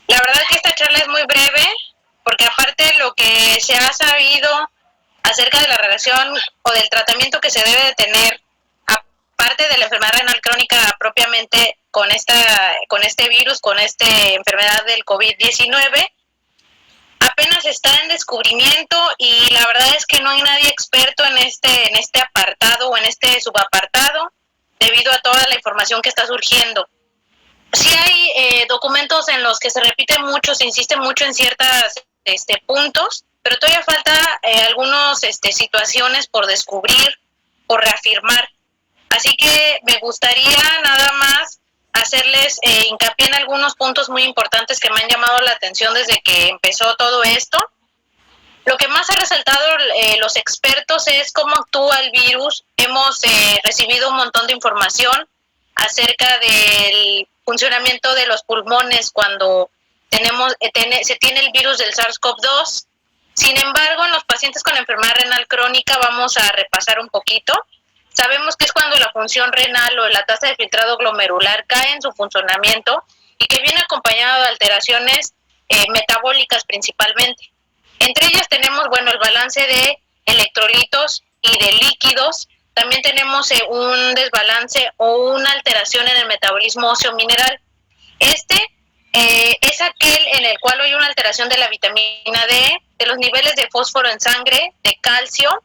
La verdad que esta charla es muy breve, porque aparte lo que se ha sabido acerca de la relación o del tratamiento que se debe de tener, aparte de la enfermedad renal crónica propiamente con este virus, con esta enfermedad del COVID-19, apenas está en descubrimiento y la verdad es que no hay nadie experto en este apartado o en este subapartado debido a toda la información que está surgiendo. Sí hay documentos en los que se repite mucho, se insiste mucho en ciertos puntos, pero todavía falta algunas situaciones por descubrir, por reafirmar. Así que me gustaría nada más hacerles hincapié en algunos puntos muy importantes que me han llamado la atención desde que empezó todo esto. Lo que más ha resaltado los expertos es cómo actúa el virus. Hemos recibido un montón de información acerca del funcionamiento de los pulmones cuando se tiene el virus del SARS-CoV-2. Sin embargo, en los pacientes con enfermedad renal crónica vamos a repasar un poquito. Sabemos que es cuando la función renal o la tasa de filtrado glomerular cae en su funcionamiento y que viene acompañado de alteraciones metabólicas principalmente. Entre ellas tenemos, el balance de electrolitos y de líquidos. También tenemos un desbalance o una alteración en el metabolismo óseo mineral. Es aquel en el cual hay una alteración de la vitamina D, de los niveles de fósforo en sangre, de calcio.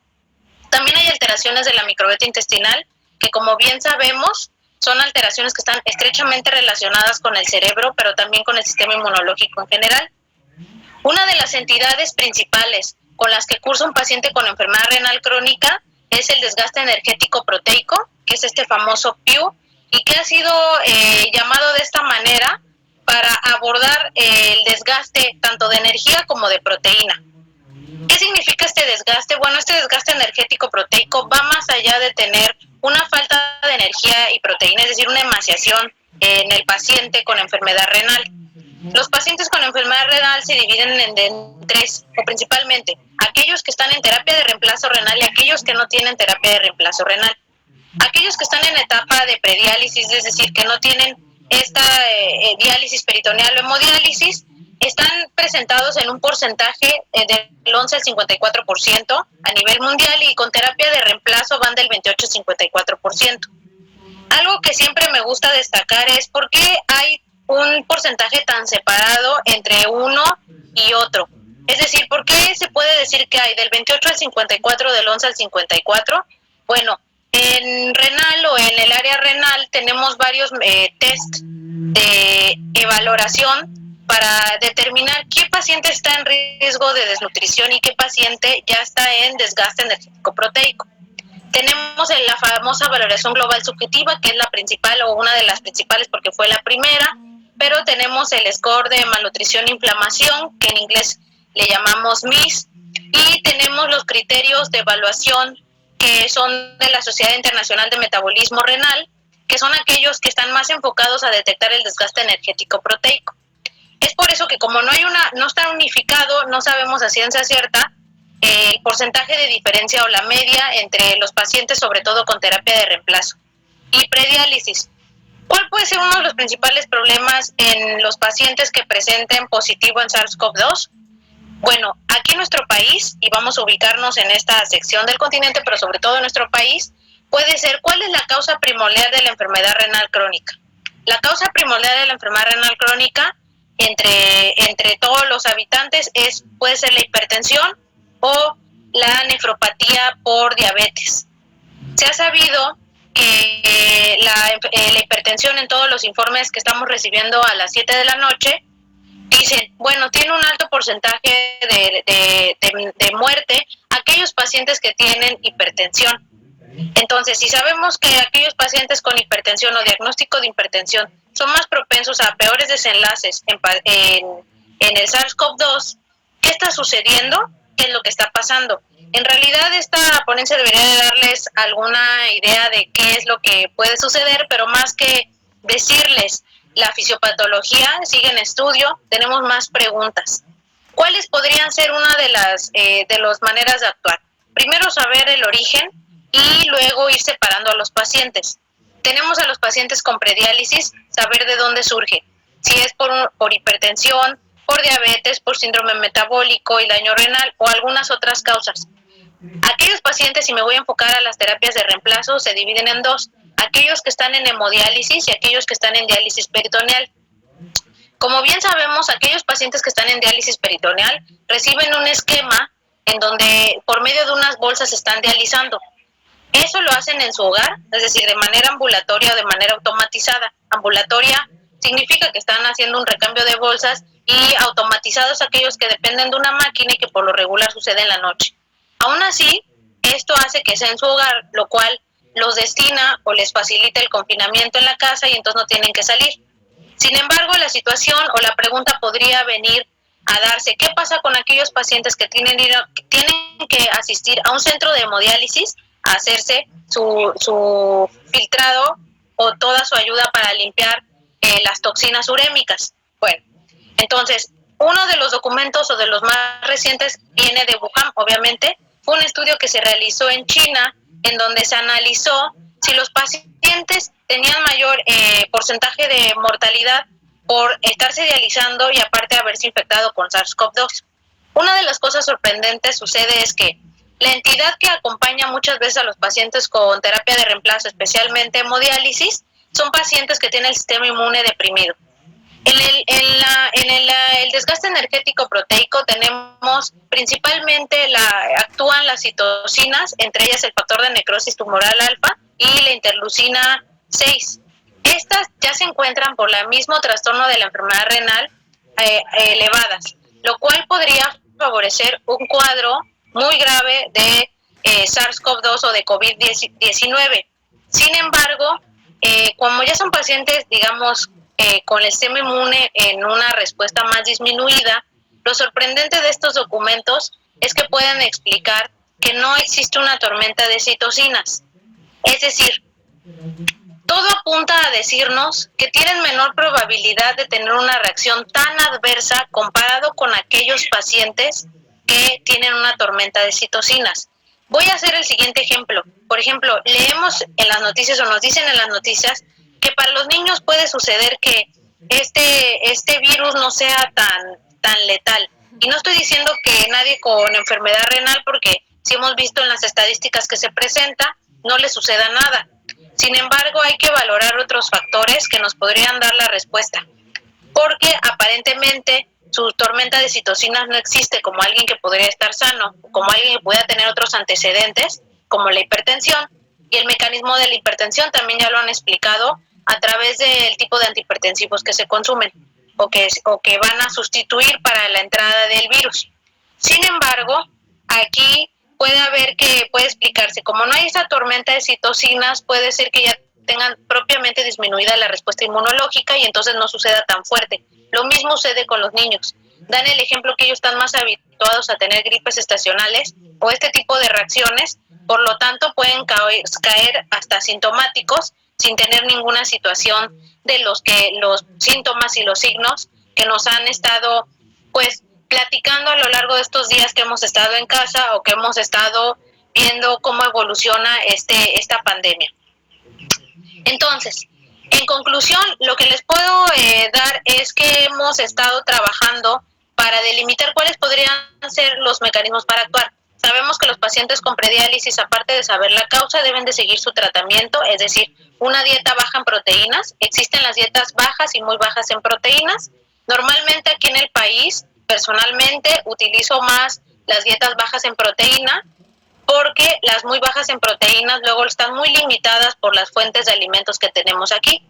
También hay alteraciones de la microbiota intestinal, que como bien sabemos, son alteraciones que están estrechamente relacionadas con el cerebro, pero también con el sistema inmunológico en general. Una de las entidades principales con las que cursa un paciente con enfermedad renal crónica es el desgaste energético proteico, que es este famoso PIU, y que ha sido llamado de esta manera para abordar el desgaste tanto de energía como de proteína. ¿Qué significa este desgaste? Bueno, este desgaste energético proteico va más allá de tener una falta de energía y proteína, es decir, una emaciación en el paciente con enfermedad renal. Los pacientes con enfermedad renal se dividen en tres, o principalmente aquellos que están en terapia de reemplazo renal y aquellos que no tienen terapia de reemplazo renal. Aquellos que están en etapa de prediálisis, es decir, que no tienen esta diálisis peritoneal o hemodiálisis, están presentados en un porcentaje del 11 al 54% a nivel mundial y con terapia de reemplazo van del 28 al 54%. Algo que siempre me gusta destacar es por qué hay un porcentaje tan separado entre uno y otro. Es decir, ¿por qué se puede decir que hay del 28 al 54, del 11 al 54? Bueno, en renal o en el área renal tenemos varios test de valoración para determinar qué paciente está en riesgo de desnutrición y qué paciente ya está en desgaste energético proteico. Tenemos la famosa valoración global subjetiva, que es la principal o una de las principales porque fue la primera, pero tenemos el score de malnutrición e inflamación, que en inglés le llamamos MIS, y tenemos los criterios de evaluación que son de la Sociedad Internacional de Metabolismo Renal, que son aquellos que están más enfocados a detectar el desgaste energético proteico. Es por eso que como no está unificado, no sabemos a ciencia cierta el porcentaje de diferencia o la media entre los pacientes, sobre todo con terapia de reemplazo. Y prediálisis. ¿Cuál puede ser uno de los principales problemas en los pacientes que presenten positivo en SARS-CoV-2? Bueno, aquí en nuestro país, y vamos a ubicarnos en esta sección del continente, pero sobre todo en nuestro país, puede ser ¿cuál es la causa primordial de la enfermedad renal crónica? La causa primordial de la enfermedad renal crónica entre todos los habitantes puede ser la hipertensión o la nefropatía por diabetes. Se ha sabido que la hipertensión en todos los informes que estamos recibiendo a las 7 de la noche dicen, tiene un alto porcentaje de muerte aquellos pacientes que tienen hipertensión. Entonces, si sabemos que aquellos pacientes con hipertensión o diagnóstico de hipertensión son más propensos a peores desenlaces en el SARS-CoV-2, ¿qué está sucediendo? ¿Qué es lo que está pasando? En realidad esta ponencia debería de darles alguna idea de qué es lo que puede suceder, pero más que decirles la fisiopatología, sigue en estudio, tenemos más preguntas. ¿Cuáles podrían ser una de las maneras de actuar? Primero, saber el origen y luego ir separando a los pacientes. Tenemos a los pacientes con prediálisis, saber de dónde surge. si es por hipertensión, por diabetes, por síndrome metabólico y daño renal o algunas otras causas. Aquellos pacientes, si me voy a enfocar a las terapias de reemplazo, se dividen en dos: aquellos que están en hemodiálisis y aquellos que están en diálisis peritoneal. Como bien sabemos, aquellos pacientes que están en diálisis peritoneal reciben un esquema en donde por medio de unas bolsas están dializando. Eso lo hacen en su hogar, es decir, de manera ambulatoria o de manera automatizada. Ambulatoria significa que están haciendo un recambio de bolsas, y automatizados aquellos que dependen de una máquina y que por lo regular sucede en la noche. Aún así, esto hace que sea en su hogar, lo cual los destina o les facilita el confinamiento en la casa y entonces no tienen que salir. Sin embargo, la situación o la pregunta podría venir a darse: ¿qué pasa con aquellos pacientes que tienen que asistir a un centro de hemodiálisis a hacerse su filtrado o toda su ayuda para limpiar las toxinas urémicas? Bueno, entonces, uno de los documentos o de los más recientes viene de Wuhan, obviamente. Fue un estudio que se realizó en China, en donde se analizó si los pacientes tenían mayor porcentaje de mortalidad por estarse dializando y aparte haberse infectado con SARS-CoV-2. Una de las cosas sorprendentes sucede es que la entidad que acompaña muchas veces a los pacientes con terapia de reemplazo, especialmente hemodiálisis, son pacientes que tienen el sistema inmune deprimido. En el desgaste energético proteico tenemos principalmente actúan las citocinas, entre ellas el factor de necrosis tumoral alfa y la interleucina 6. Estas ya se encuentran por el mismo trastorno de la enfermedad renal elevadas, lo cual podría favorecer un cuadro muy grave de SARS-CoV-2 o de COVID-19. Sin embargo, como ya son pacientes, digamos, con el sistema inmune en una respuesta más disminuida, lo sorprendente de estos documentos es que pueden explicar que no existe una tormenta de citocinas. Es decir, todo apunta a decirnos que tienen menor probabilidad de tener una reacción tan adversa comparado con aquellos pacientes que tienen una tormenta de citocinas. Voy a hacer el siguiente ejemplo. Por ejemplo, leemos en las noticias o nos dicen en las noticias que para los niños puede suceder que este virus no sea tan letal. Y no estoy diciendo que nadie con enfermedad renal, porque si hemos visto en las estadísticas que se presenta, no le suceda nada. Sin embargo, hay que valorar otros factores que nos podrían dar la respuesta, porque aparentemente su tormenta de citocinas no existe como alguien que podría estar sano, como alguien que pueda tener otros antecedentes, como la hipertensión. Y el mecanismo de la hipertensión también ya lo han explicado a través del tipo de antihipertensivos que se consumen o que van a sustituir para la entrada del virus. Sin embargo, aquí puede explicarse, como no hay esa tormenta de citocinas, puede ser que ya tengan propiamente disminuida la respuesta inmunológica y entonces no suceda tan fuerte. Lo mismo sucede con los niños. Dan el ejemplo que ellos están más habituados a tener gripes estacionales o este tipo de reacciones, por lo tanto pueden caer hasta sintomáticos sin tener ninguna situación de los síntomas y los signos que nos han estado pues platicando a lo largo de estos días que hemos estado en casa o que hemos estado viendo cómo evoluciona esta pandemia. Entonces, en conclusión, lo que les puedo dar es que hemos estado trabajando para delimitar cuáles podrían ser los mecanismos para actuar. Sabemos que los pacientes con prediálisis, aparte de saber la causa, deben de seguir su tratamiento, es decir, una dieta baja en proteínas. Existen las dietas bajas y muy bajas en proteínas. Normalmente aquí en el país, personalmente, utilizo más las dietas bajas en proteína, porque las muy bajas en proteínas luego están muy limitadas por las fuentes de alimentos que tenemos aquí.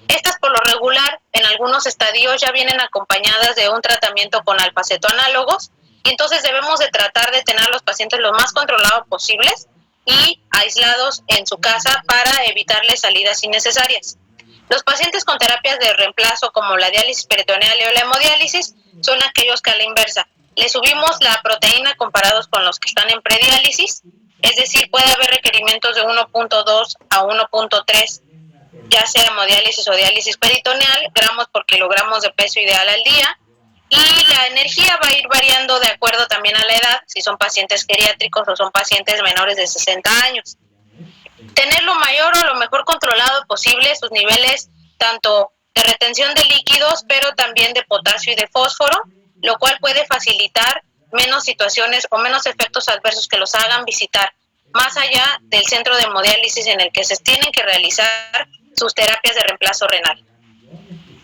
Estas por lo regular en algunos estadios ya vienen acompañadas de un tratamiento con alfa-cetoanálogos y entonces debemos de tratar de tener a los pacientes lo más controlados posibles y aislados en su casa para evitarles salidas innecesarias. Los pacientes con terapias de reemplazo como la diálisis peritoneal o la hemodiálisis son aquellos que a la inversa le subimos la proteína comparados con los que están en prediálisis, es decir, puede haber requerimientos de 1.2 a 1.3, ya sea hemodiálisis o diálisis peritoneal, gramos por kilogramos de peso ideal al día, y la energía va a ir variando de acuerdo también a la edad, si son pacientes geriátricos o son pacientes menores de 60 años. Tener lo mayor o lo mejor controlado posible sus niveles tanto de retención de líquidos, pero también de potasio y de fósforo, lo cual puede facilitar menos situaciones o menos efectos adversos que los hagan visitar más allá del centro de hemodiálisis en el que se tienen que realizar sus terapias de reemplazo renal.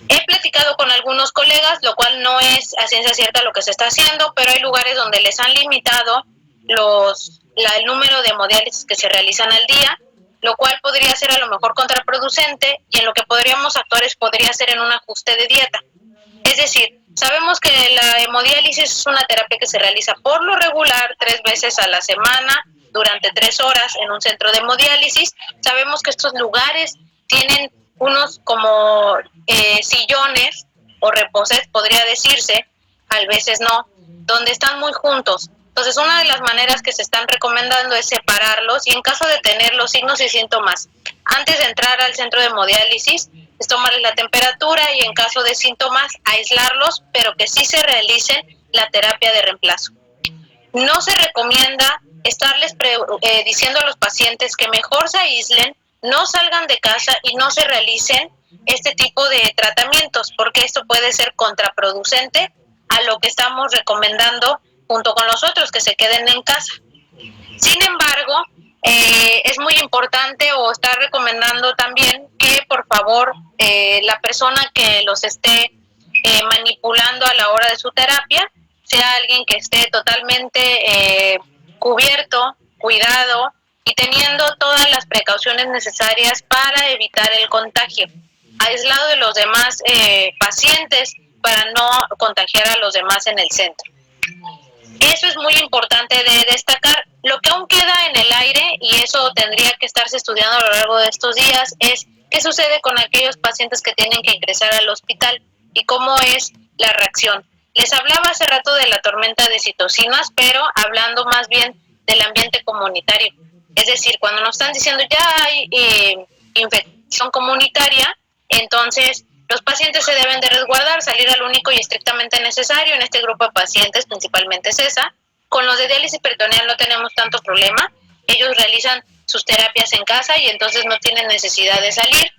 He platicado con algunos colegas, lo cual no es a ciencia cierta lo que se está haciendo, pero hay lugares donde les han limitado el número de hemodiálisis que se realizan al día, lo cual podría ser a lo mejor contraproducente, y en lo que podríamos actuar podría ser en un ajuste de dieta. Es decir, sabemos que la hemodiálisis es una terapia que se realiza por lo regular 3 veces a la semana, durante 3 horas en un centro de hemodiálisis. Sabemos que estos lugares tienen unos como sillones o reposets, podría decirse, a veces no, donde están muy juntos. Entonces, una de las maneras que se están recomendando es separarlos, y en caso de tener los signos y síntomas antes de entrar al centro de hemodiálisis, es tomarles la temperatura, y en caso de síntomas aislarlos, pero que sí se realicen la terapia de reemplazo. No se recomienda estarles diciendo a los pacientes que mejor se aíslen, no salgan de casa y no se realicen este tipo de tratamientos, porque esto puede ser contraproducente a lo que estamos recomendando junto con los otros, que se queden en casa. Sin embargo, es muy importante, o está recomendando también, que por favor la persona que los esté manipulando a la hora de su terapia sea alguien que esté totalmente cubierto, cuidado y teniendo todas las precauciones necesarias para evitar el contagio, aislado de los demás pacientes para no contagiar a los demás en el centro. Eso es muy importante de destacar. Lo que aún queda en el aire, y eso tendría que estarse estudiando a lo largo de estos días, es qué sucede con aquellos pacientes que tienen que ingresar al hospital y cómo es la reacción. Les hablaba hace rato de la tormenta de citocinas, pero hablando más bien del ambiente comunitario. Es decir, cuando nos están diciendo ya hay infección comunitaria, entonces los pacientes se deben de resguardar, salir al único y estrictamente necesario. En este grupo de pacientes, principalmente CESA. Con los de diálisis peritoneal no tenemos tanto problema. Ellos realizan sus terapias en casa y entonces no tienen necesidad de salir.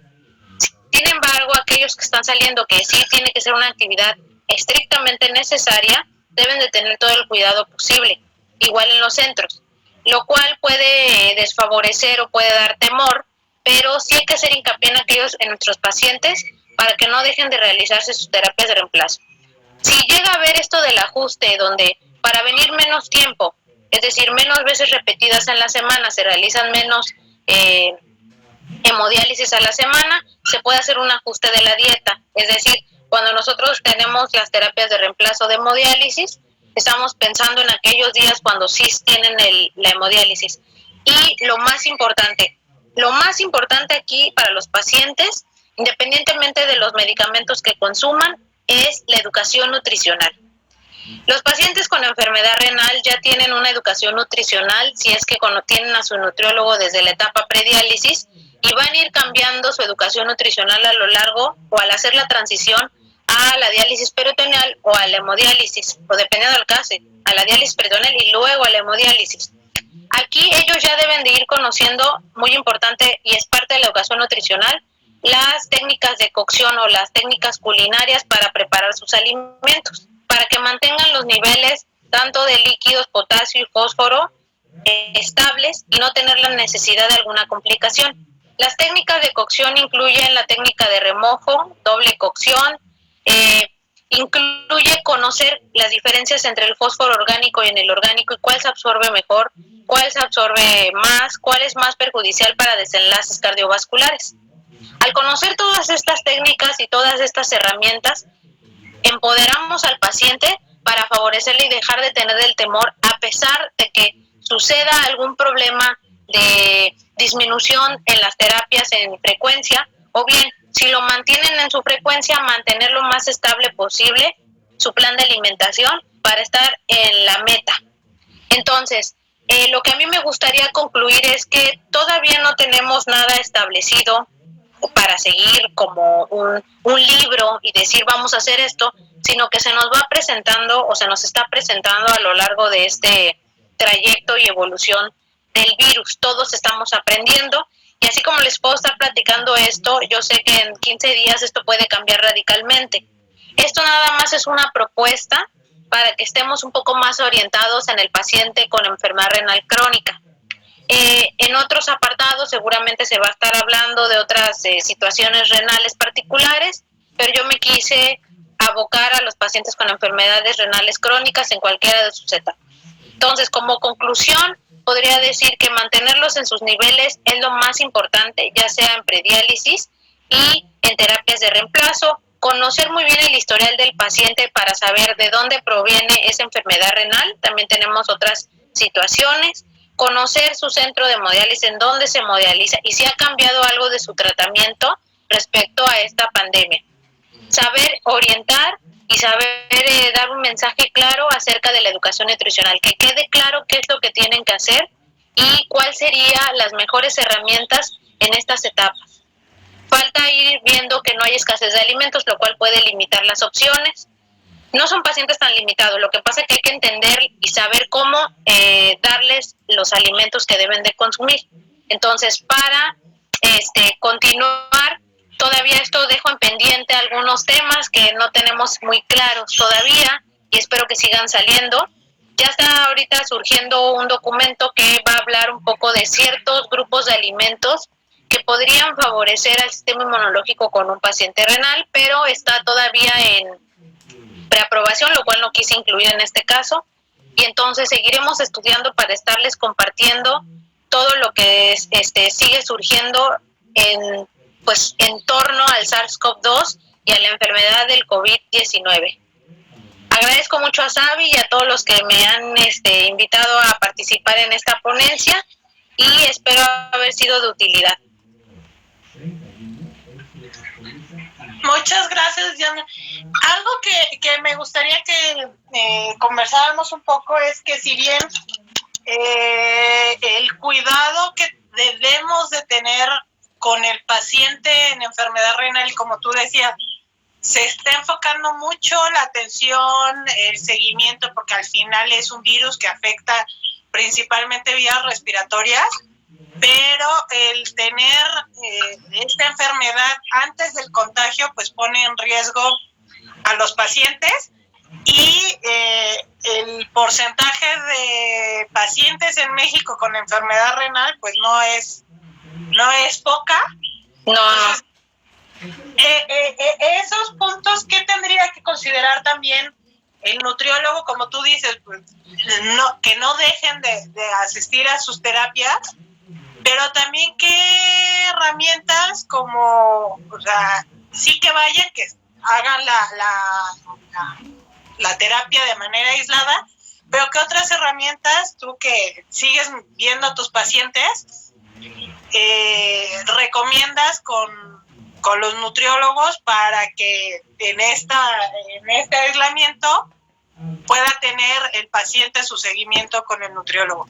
Sin embargo, aquellos que están saliendo, que sí tiene que ser una actividad estrictamente necesaria, deben de tener todo el cuidado posible, igual en los centros, lo cual puede desfavorecer o puede dar temor, pero sí hay que hacer hincapié en nuestros pacientes para que no dejen de realizarse sus terapias de reemplazo. Si llega a haber esto del ajuste, donde para venir menos tiempo, es decir, menos veces repetidas en la semana, se realizan menos hemodiálisis a la semana, se puede hacer un ajuste de la dieta. Es decir, cuando nosotros tenemos las terapias de reemplazo de hemodiálisis, estamos pensando en aquellos días cuando sí tienen la hemodiálisis. Y lo más importante aquí para los pacientes, independientemente de los medicamentos que consuman, es la educación nutricional. Los pacientes con enfermedad renal ya tienen una educación nutricional, si es que tienen a su nutriólogo desde la etapa prediálisis, y van a ir cambiando su educación nutricional a lo largo, o al hacer la transición a la diálisis peritoneal o a la hemodiálisis, o dependiendo del caso, a la diálisis peritoneal y luego a la hemodiálisis. Aquí ellos ya deben de ir conociendo, muy importante, y es parte de la educación nutricional, las técnicas de cocción o las técnicas culinarias para preparar sus alimentos, para que mantengan los niveles tanto de líquidos, potasio y fósforo estables y no tener la necesidad de alguna complicación. Las técnicas de cocción incluyen la técnica de remojo, doble cocción, incluye conocer las diferencias entre el fósforo orgánico y en el orgánico, y cuál se absorbe mejor, cuál se absorbe más, cuál es más perjudicial para desenlaces cardiovasculares. Al conocer todas estas técnicas y todas estas herramientas, empoderamos al paciente para favorecerle y dejar de tener el temor, a pesar de que suceda algún problema de disminución en las terapias en frecuencia, o bien, si lo mantienen en su frecuencia, mantener lo más estable posible su plan de alimentación para estar en la meta. Entonces, lo que a mí me gustaría concluir es que todavía no tenemos nada establecido para seguir como un libro y decir vamos a hacer esto, sino que se nos va presentando o se nos está presentando a lo largo de este trayecto y evolución del virus. Todos estamos aprendiendo Y así como les puedo estar platicando esto, yo sé que en 15 días esto puede cambiar radicalmente. Esto nada más es una propuesta para que estemos un poco más orientados en el paciente con enfermedad renal crónica. En otros apartados seguramente se va a estar hablando de otras situaciones renales particulares, pero yo me quise abocar a los pacientes con enfermedades renales crónicas en cualquiera de sus etapas. Entonces, como conclusión, podría decir que mantenerlos en sus niveles es lo más importante, ya sea en prediálisis y en terapias de reemplazo. Conocer muy bien el historial del paciente para saber de dónde proviene esa enfermedad renal. También tenemos otras situaciones. Conocer su centro de hemodiálisis, en dónde se hemodializa y si ha cambiado algo de su tratamiento respecto a esta pandemia. Saber orientar y saber dar un mensaje claro acerca de la educación nutricional, que quede claro qué es lo que tienen que hacer y cuáles serían las mejores herramientas en estas etapas. Falta ir viendo que no hay escasez de alimentos, lo cual puede limitar las opciones. No son pacientes tan limitados, lo que pasa es que hay que entender y saber cómo darles los alimentos que deben de consumir. Entonces, para continuar, todavía esto dejo en pendiente algunos temas que no tenemos muy claros todavía y espero que sigan saliendo. Ya está ahorita surgiendo un documento que va a hablar un poco de ciertos grupos de alimentos que podrían favorecer al sistema inmunológico con un paciente renal, pero está todavía en preaprobación, lo cual no quise incluir en este caso, y entonces seguiremos estudiando para estarles compartiendo todo lo que sigue surgiendo en torno al SARS-CoV-2 y a la enfermedad del COVID-19. Agradezco mucho a Sabi y a todos los que me han invitado a participar en esta ponencia y espero haber sido de utilidad. Muchas gracias, Diana. Algo que me gustaría que conversáramos un poco es que si bien el cuidado que debemos de tener con el paciente en enfermedad renal, como tú decías, se está enfocando mucho la atención, el seguimiento, porque al final es un virus que afecta principalmente vías respiratorias, pero el tener esta enfermedad antes del contagio pues pone en riesgo a los pacientes y el porcentaje de pacientes en México con enfermedad renal pues no es poca. No. Esos puntos que tendría que considerar también el nutriólogo, como tú dices, pues, que no dejen de asistir a sus terapias, pero también qué herramientas como, o sea, sí que vayan, que hagan la terapia de manera aislada, pero qué otras herramientas tú que sigues viendo a tus pacientes recomiendas con los nutriólogos para que en este aislamiento pueda tener el paciente su seguimiento con el nutriólogo.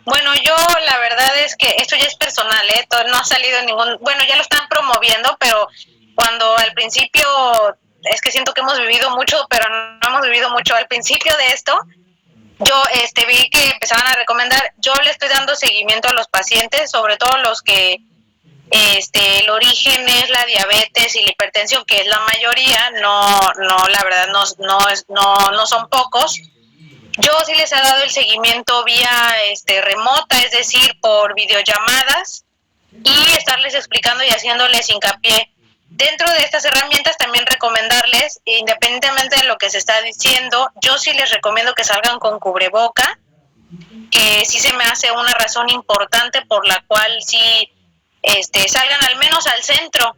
Bueno, yo la verdad es que esto ya es personal, no ha salido bueno, ya lo están promoviendo, pero cuando al principio, es que siento que hemos vivido mucho, pero no hemos vivido mucho. Al principio de esto, yo vi que empezaban a recomendar, yo le estoy dando seguimiento a los pacientes, sobre todo los que el origen es la diabetes y la hipertensión, que es la mayoría, la verdad no son pocos. Yo sí les he dado el seguimiento vía remota, es decir, por videollamadas, y estarles explicando y haciéndoles hincapié. Dentro de estas herramientas también recomendarles, independientemente de lo que se está diciendo, yo sí les recomiendo que salgan con cubreboca, que sí se me hace una razón importante por la cual sí salgan al menos al centro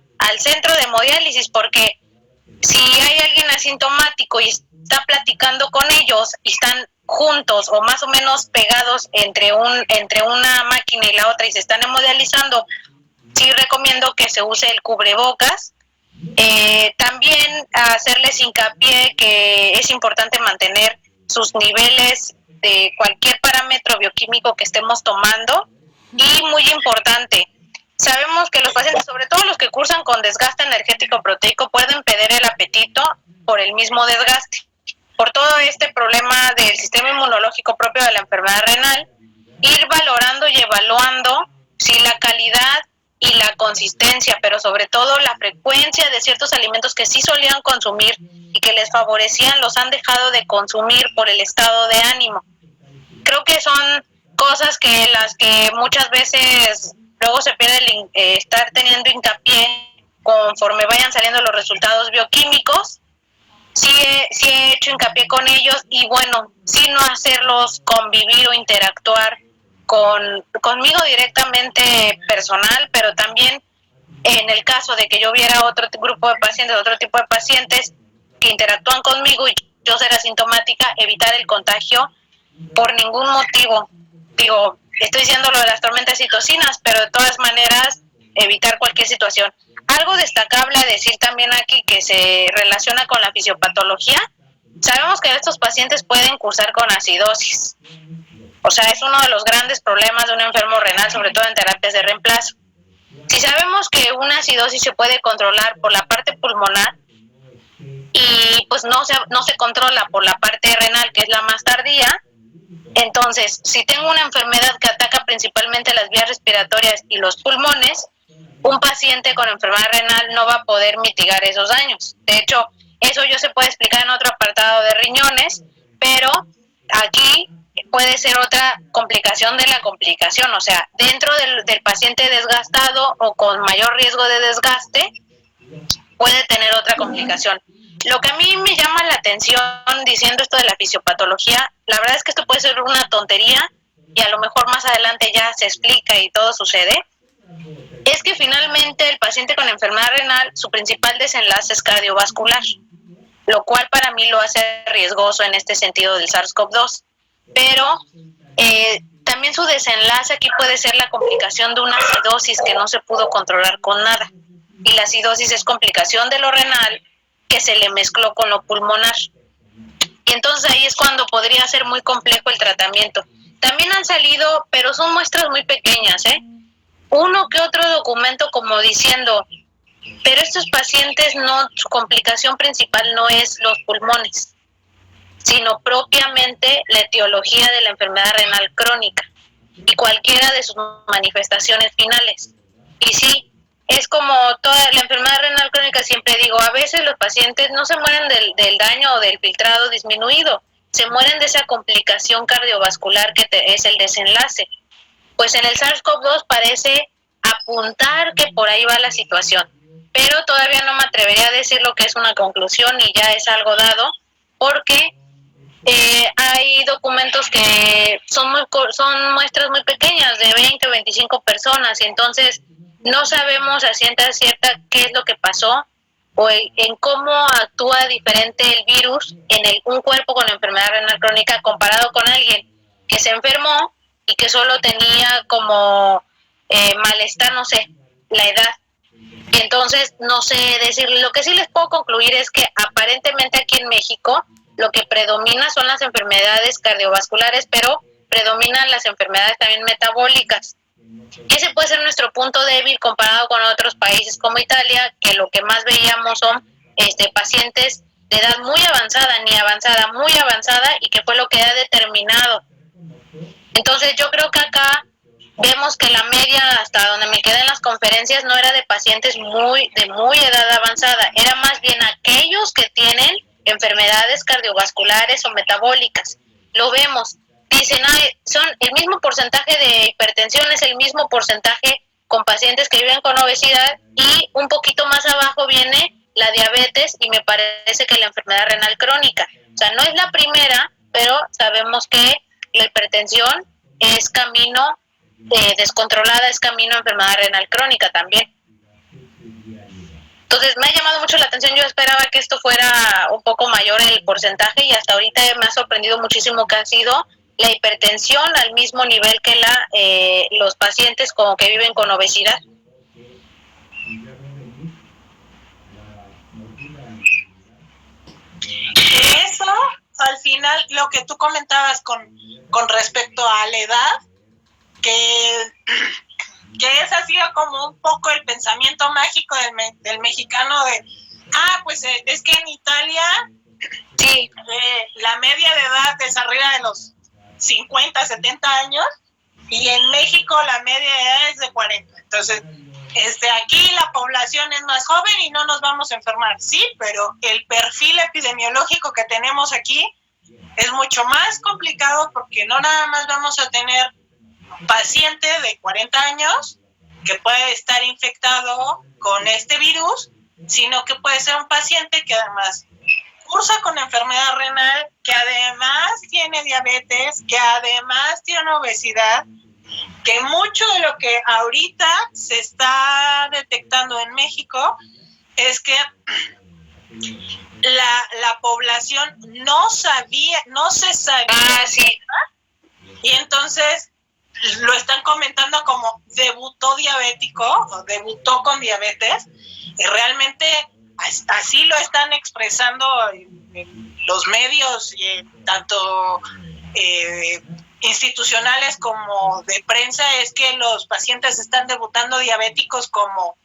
de hemodiálisis, porque si hay alguien asintomático y está platicando con ellos y están juntos o más o menos pegados entre una máquina y la otra y se están hemodializando, sí recomiendo que se use el cubrebocas. También hacerles hincapié que es importante mantener sus niveles de cualquier parámetro bioquímico que estemos tomando, y muy importante, sabemos que los pacientes, sobre todo los que cursan con desgaste energético proteico, pueden perder el apetito por el mismo desgaste. Por todo este problema del sistema inmunológico propio de la enfermedad renal, ir valorando y evaluando si la calidad y la consistencia, pero sobre todo la frecuencia de ciertos alimentos que sí solían consumir y que les favorecían, los han dejado de consumir por el estado de ánimo. Creo que son cosas que las que muchas veces luego se pierde el estar teniendo hincapié conforme vayan saliendo los resultados bioquímicos. Sí he hecho hincapié con ellos y bueno, sí no hacerlos convivir o interactuar conmigo directamente personal, pero también en el caso de que yo viera otro grupo de pacientes, otro tipo de pacientes que interactúan conmigo y yo ser asintomática, evitar el contagio por ningún motivo. Digo, estoy diciendo lo de las tormentas citocinas, pero de todas maneras evitar cualquier situación. Algo destacable a decir también aquí que se relaciona con la fisiopatología, sabemos que estos pacientes pueden cursar con acidosis. O sea, es uno de los grandes problemas de un enfermo renal, sobre todo en terapias de reemplazo. Si sabemos que una acidosis se puede controlar por la parte pulmonar y pues no se controla por la parte renal, que es la más tardía, entonces, si tengo una enfermedad que ataca principalmente las vías respiratorias y los pulmones, un paciente con enfermedad renal no va a poder mitigar esos daños. De hecho, eso ya se puede explicar en otro apartado de riñones, pero aquí puede ser otra complicación de la complicación. O sea, dentro del paciente desgastado o con mayor riesgo de desgaste, puede tener otra complicación. Lo que a mí me llama la atención diciendo esto de la fisiopatología, la verdad es que esto puede ser una tontería y a lo mejor más adelante ya se explica y todo sucede, es que finalmente el paciente con enfermedad renal, su principal desenlace es cardiovascular, lo cual para mí lo hace riesgoso en este sentido del SARS-CoV-2. Pero también su desenlace aquí puede ser la complicación de una acidosis que no se pudo controlar con nada. Y la acidosis es complicación de lo renal que se le mezcló con lo pulmonar. Y entonces ahí es cuando podría ser muy complejo el tratamiento. También han salido, pero son muestras muy pequeñas, uno que otro documento como diciendo, pero estos pacientes no, su complicación principal no es los pulmones, sino propiamente la etiología de la enfermedad renal crónica y cualquiera de sus manifestaciones finales. Y sí, es como toda la enfermedad renal crónica, siempre digo, a veces los pacientes no se mueren del daño o del filtrado disminuido, se mueren de esa complicación cardiovascular que es el desenlace. Pues en el SARS-CoV-2 parece apuntar que por ahí va la situación, pero todavía no me atrevería a decir lo que es una conclusión y ya es algo dado, porque hay documentos que son muestras muy pequeñas, de 20 o 25 personas, y entonces no sabemos a ciencia cierta qué es lo que pasó o en cómo actúa diferente el virus en un cuerpo con enfermedad renal crónica comparado con alguien que se enfermó y que solo tenía como malestar, no sé, la edad. Y entonces no sé decir, lo que sí les puedo concluir es que aparentemente aquí en México lo que predomina son las enfermedades cardiovasculares, pero predominan las enfermedades también metabólicas. Ese puede ser nuestro punto débil comparado con otros países como Italia, que lo que más veíamos son pacientes de edad muy avanzada, ni avanzada, muy avanzada, y que fue lo que ha determinado. Entonces yo creo que acá vemos que la media, hasta donde me quedé en las conferencias, no era de pacientes de muy edad avanzada, era más bien aquellos que tienen enfermedades cardiovasculares o metabólicas. Lo vemos, dicen, son el mismo porcentaje de hipertensión, es el mismo porcentaje con pacientes que viven con obesidad, y un poquito más abajo viene la diabetes y me parece que la enfermedad renal crónica. O sea, no es la primera, pero sabemos que la hipertensión es camino descontrolada, es camino a enfermedad renal crónica también. Entonces me ha llamado mucho la atención, yo esperaba que esto fuera un poco mayor el porcentaje, y hasta ahorita me ha sorprendido muchísimo que ha sido la hipertensión al mismo nivel que los pacientes como que viven con obesidad. Eso, al final, lo que tú comentabas con respecto a la edad, que ese ha sido como un poco el pensamiento mágico del mexicano de, pues es que en Italia sí, la media de edad es arriba de los 50, 70 años, y en México la media de edad es de 40. Entonces, Aquí la población es más joven y no nos vamos a enfermar. Sí, pero el perfil epidemiológico que tenemos aquí es mucho más complicado porque no nada más vamos a tener un paciente de 40 años que puede estar infectado con este virus, sino que puede ser un paciente que además cursa con enfermedad renal, que además tiene diabetes, que además tiene obesidad, que mucho de lo que ahorita se está detectando en México es que la población no se sabía, sí. Y entonces lo están comentando como debutó diabético o debutó con diabetes, y realmente así lo están expresando en los medios, tanto institucionales como de prensa, es que los pacientes están debutando diabéticos como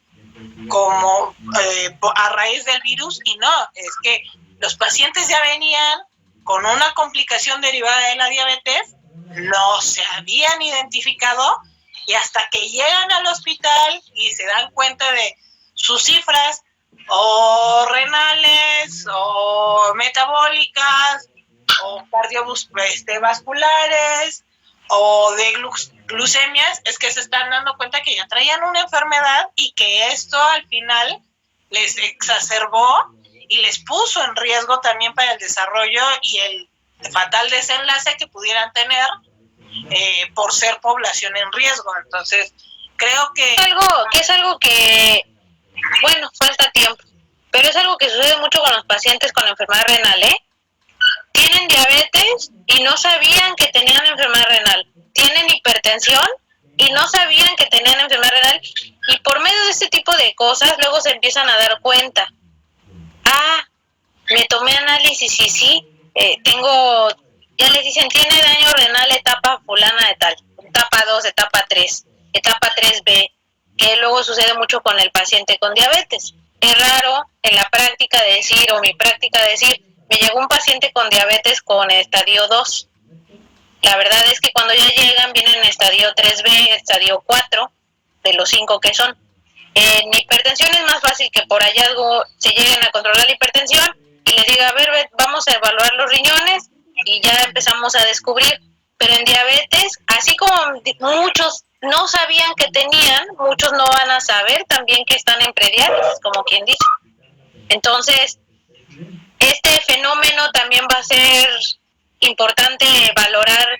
a raíz del virus, y no, es que los pacientes ya venían con una complicación derivada de la diabetes, no se habían identificado, y hasta que llegan al hospital y se dan cuenta de sus cifras o renales o metabólicas o cardiovasculares o de glucemias, es que se están dando cuenta que ya traían una enfermedad y que esto al final les exacerbó y les puso en riesgo también para el desarrollo y el fatal desenlace que pudieran tener por ser población en riesgo. Entonces, creo que Es algo que, bueno, falta tiempo, pero es algo que sucede mucho con los pacientes con enfermedad renal, Tienen diabetes y no sabían que tenían enfermedad renal. Tienen hipertensión y no sabían que tenían enfermedad renal. Y por medio de este tipo de cosas, luego se empiezan a dar cuenta. Me tomé análisis y sí, ya les dicen, tiene daño renal etapa fulana de tal, etapa 2, etapa 3, etapa 3B, que luego sucede mucho con el paciente con diabetes. Es raro en la práctica decir, o mi práctica decir, me llegó un paciente con diabetes con estadio 2. La verdad es que cuando ya llegan, vienen en estadio 3B, estadio 4, de los 5 que son. En hipertensión es más fácil que por hallazgo se lleguen a controlar la hipertensión y les diga, a ver, vamos a evaluar los riñones y ya empezamos a descubrir. Pero en diabetes, así como muchos no sabían que tenían, muchos no van a saber también que están en prediálisis, como quien dice. Entonces, este fenómeno también va a ser importante valorar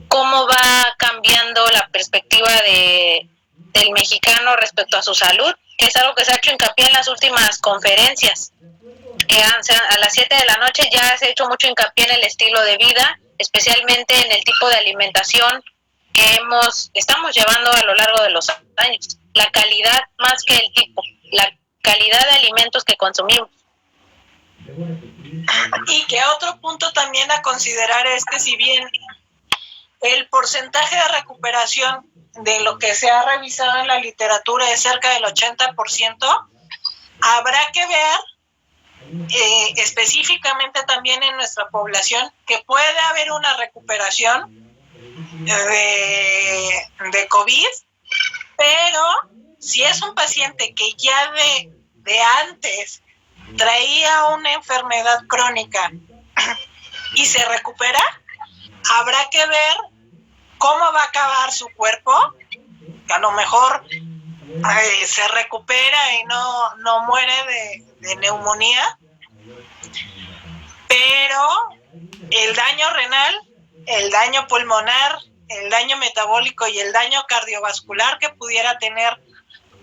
cómo va cambiando la perspectiva del mexicano respecto a su salud, que es algo que se ha hecho hincapié en las últimas conferencias, que a las 7 de la noche ya se ha hecho mucho hincapié en el estilo de vida, especialmente en el tipo de alimentación que estamos llevando a lo largo de los años, la calidad más que el tipo, la calidad de alimentos que consumimos. Y que otro punto también a considerar es que si bien el porcentaje de recuperación de lo que se ha revisado en la literatura es cerca del 80%, habrá que ver específicamente también en nuestra población que puede haber una recuperación de COVID, pero si es un paciente que ya de antes traía una enfermedad crónica y se recupera, habrá que ver cómo va a acabar su cuerpo, que a lo mejor se recupera y no muere de neumonía, pero el daño renal, el daño pulmonar, el daño metabólico y el daño cardiovascular que pudiera tener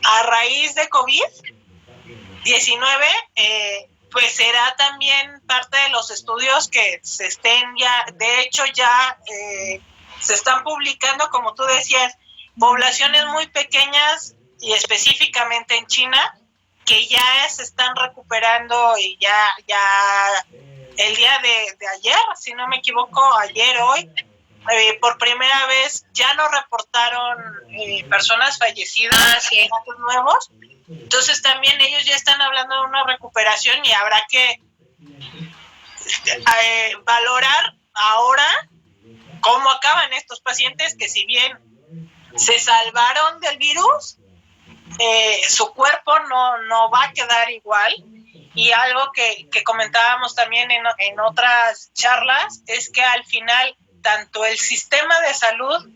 a raíz de COVID-19, pues será también parte de los estudios que se estén ya, de hecho ya se están publicando, como tú decías, poblaciones muy pequeñas y específicamente en China, que ya se están recuperando y ya el día de ayer, si no me equivoco, hoy, por primera vez ya no reportaron personas fallecidas, datos nuevos. Entonces también ellos ya están hablando de una recuperación y habrá que valorar ahora cómo acaban estos pacientes que si bien se salvaron del virus, su cuerpo no va a quedar igual. Y algo que comentábamos también en otras charlas es que al final tanto el sistema de salud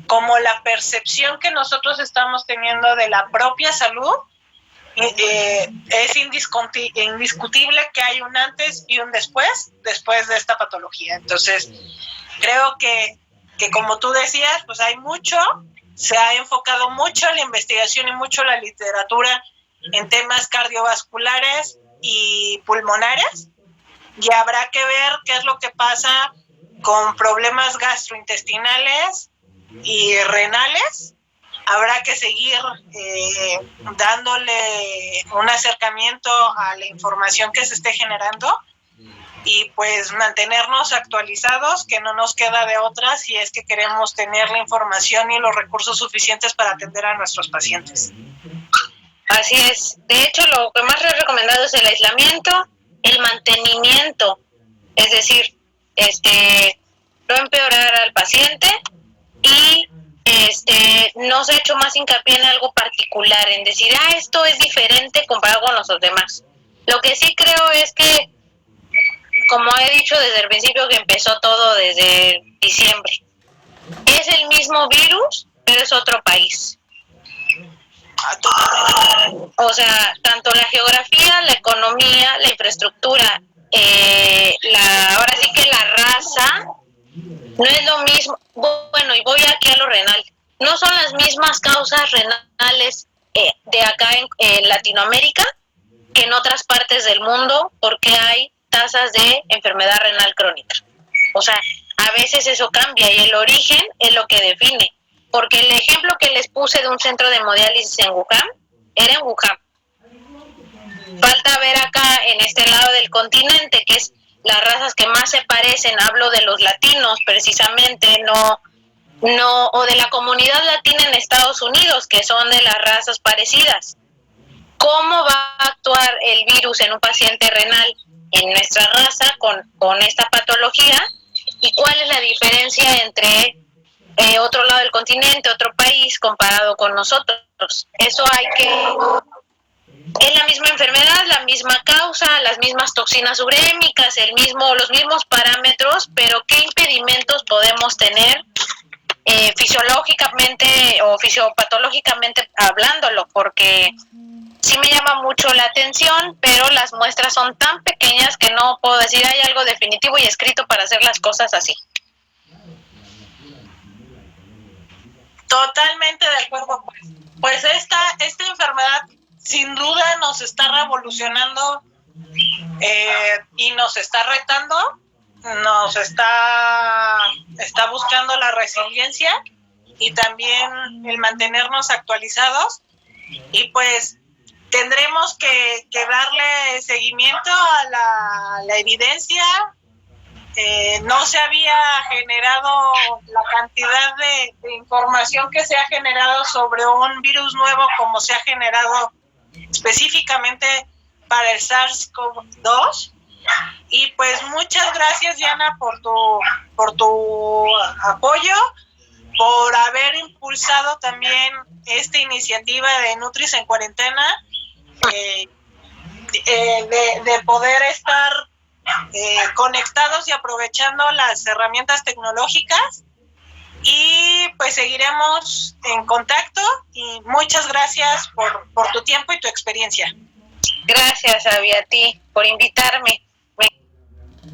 como la percepción que nosotros estamos teniendo de la propia salud, es indiscutible que hay un antes y un después de esta patología. Entonces, creo que como tú decías, pues hay mucho, se ha enfocado mucho la investigación y mucho la literatura en temas cardiovasculares y pulmonares, y habrá que ver qué es lo que pasa con problemas gastrointestinales y renales. Habrá que seguir dándole un acercamiento a la información que se esté generando y pues mantenernos actualizados, que no nos queda de otra si es que queremos tener la información y los recursos suficientes para atender a nuestros pacientes. Así es. De hecho, lo que más recomendado es el aislamiento, el mantenimiento, es decir, no empeorar al paciente y no se ha hecho más hincapié en algo particular, en decir, esto es diferente comparado con los demás. Lo que sí creo es que, como he dicho desde el principio que empezó todo desde diciembre, es el mismo virus, pero es otro país. O sea, tanto la geografía, la economía, la infraestructura, ahora sí que la raza, no es lo mismo. Bueno, y voy aquí a lo renal. No son las mismas causas renales de acá en Latinoamérica que en otras partes del mundo, porque hay tasas de enfermedad renal crónica. O sea, a veces eso cambia y el origen es lo que define. Porque el ejemplo que les puse de un centro de hemodiálisis en Wuhan, era en Wuhan. Falta ver acá, en este lado del continente, que es las razas que más se parecen, hablo de los latinos precisamente, o de la comunidad latina en Estados Unidos, que son de las razas parecidas. ¿Cómo va a actuar el virus en un paciente renal en nuestra raza con esta patología? ¿Y cuál es la diferencia entre otro lado del continente, otro país, comparado con nosotros? Eso es la misma enfermedad, la misma causa, las mismas toxinas urémicas, los mismos parámetros, pero ¿qué impedimentos podemos tener fisiológicamente o fisiopatológicamente hablándolo? Porque sí me llama mucho la atención, pero las muestras son tan pequeñas que no puedo decir hay algo definitivo y escrito para hacer las cosas así. Totalmente de acuerdo. Pues esta enfermedad sin duda nos está revolucionando y nos está retando, nos está buscando la resiliencia y también el mantenernos actualizados, y pues tendremos que darle seguimiento a la evidencia. No se había generado la cantidad de información que se ha generado sobre un virus nuevo como se ha generado específicamente para el SARS-CoV-2. Y pues muchas gracias, Diana, por tu apoyo, por haber impulsado también esta iniciativa de Nutris en Cuarentena, de poder estar conectados y aprovechando las herramientas tecnológicas, y pues seguiremos en contacto, y muchas gracias por tu tiempo y tu experiencia. Gracias, Abby, a ti por invitarme.